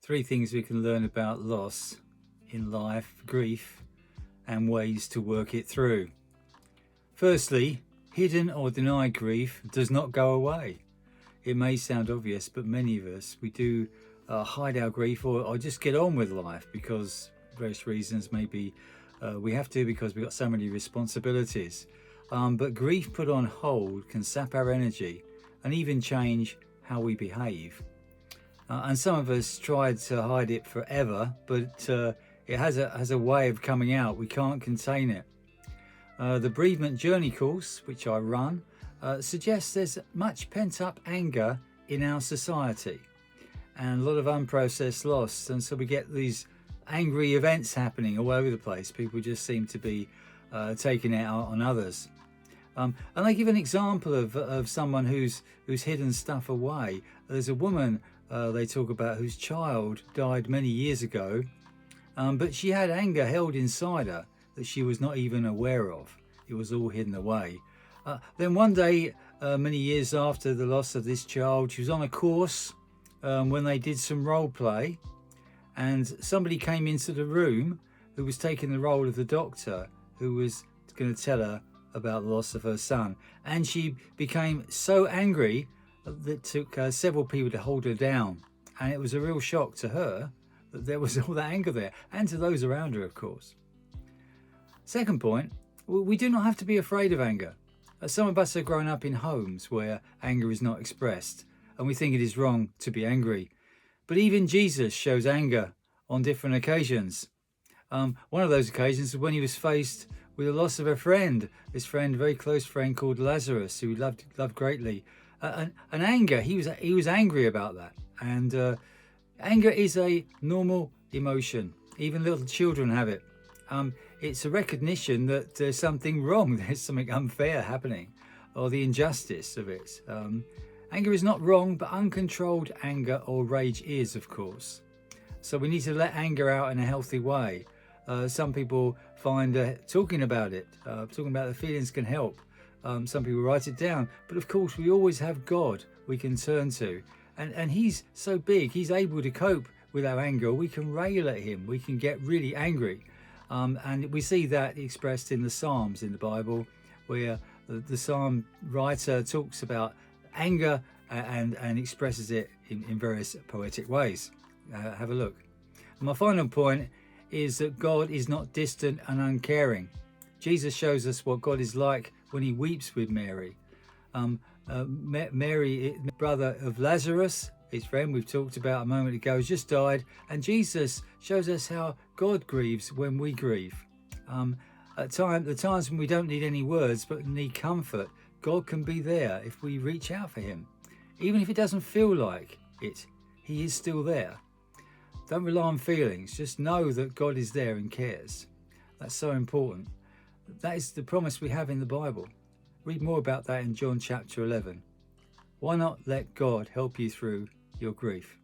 Three things we can learn about loss in life, grief, and ways to work it through. Firstly, hidden or denied grief does not go away. It may sound obvious, but many of us, we do hide our grief or just get on with life because various reasons. Maybe we have to because we've got so many responsibilities. But grief put on hold can sap our energy and even change how we behave. And some of us tried to hide it forever, but it has a way of coming out. We can't contain it. The Bereavement Journey course, which I run, suggests there's much pent-up anger in our society and a lot of unprocessed loss. And so we get these angry events happening all over the place. People just seem to be taking it out on others. And they give an example of someone who's hidden stuff away. There's a woman they talk about whose child died many years ago, but she had anger held inside her that she was not even aware of. It was all hidden away. Then one day, many years after the loss of this child, she was on a course when they did some role play, and somebody came into the room who was taking the role of the doctor who was going to tell her about the loss of her son. And she became so angry that it took several people to hold her down. And it was a real shock to her that there was all that anger there, and to those around her, of course. Second point, we do not have to be afraid of anger. Some of us have grown up in homes where anger is not expressed, and we think it is wrong to be angry. But even Jesus shows anger on different occasions. One of those occasions is when he was faced with the loss of a friend, his friend, a very close friend called Lazarus, who he loved greatly. And anger, he was angry about that. And anger is a normal emotion. Even little children have it. It's a recognition that there's something wrong, there's something unfair happening, or the injustice of it. Anger is not wrong, but uncontrolled anger or rage is, of course. So we need to let anger out in a healthy way. Some people find talking about it, talking about the feelings can help. Some people write it down. But of course, we always have God we can turn to. And he's so big, he's able to cope with our anger. We can rail at him. We can get really angry. And we see that expressed in the Psalms in the Bible, where the Psalm writer talks about anger and expresses it in various poetic ways. Have a look. And my final point is that God is not distant and uncaring. Jesus shows us what God is like when he weeps with Mary. Mary, brother of Lazarus, his friend we've talked about a moment ago, has just died, and Jesus shows us how God grieves when we grieve. At the times when we don't need any words but need comfort, God can be there if we reach out for him. Even if it doesn't feel like it, he is still there. Don't rely on feelings, just know that God is there and cares. That's so important. That is the promise we have in the Bible. Read more about that in John chapter 11. Why not let God help you through your grief?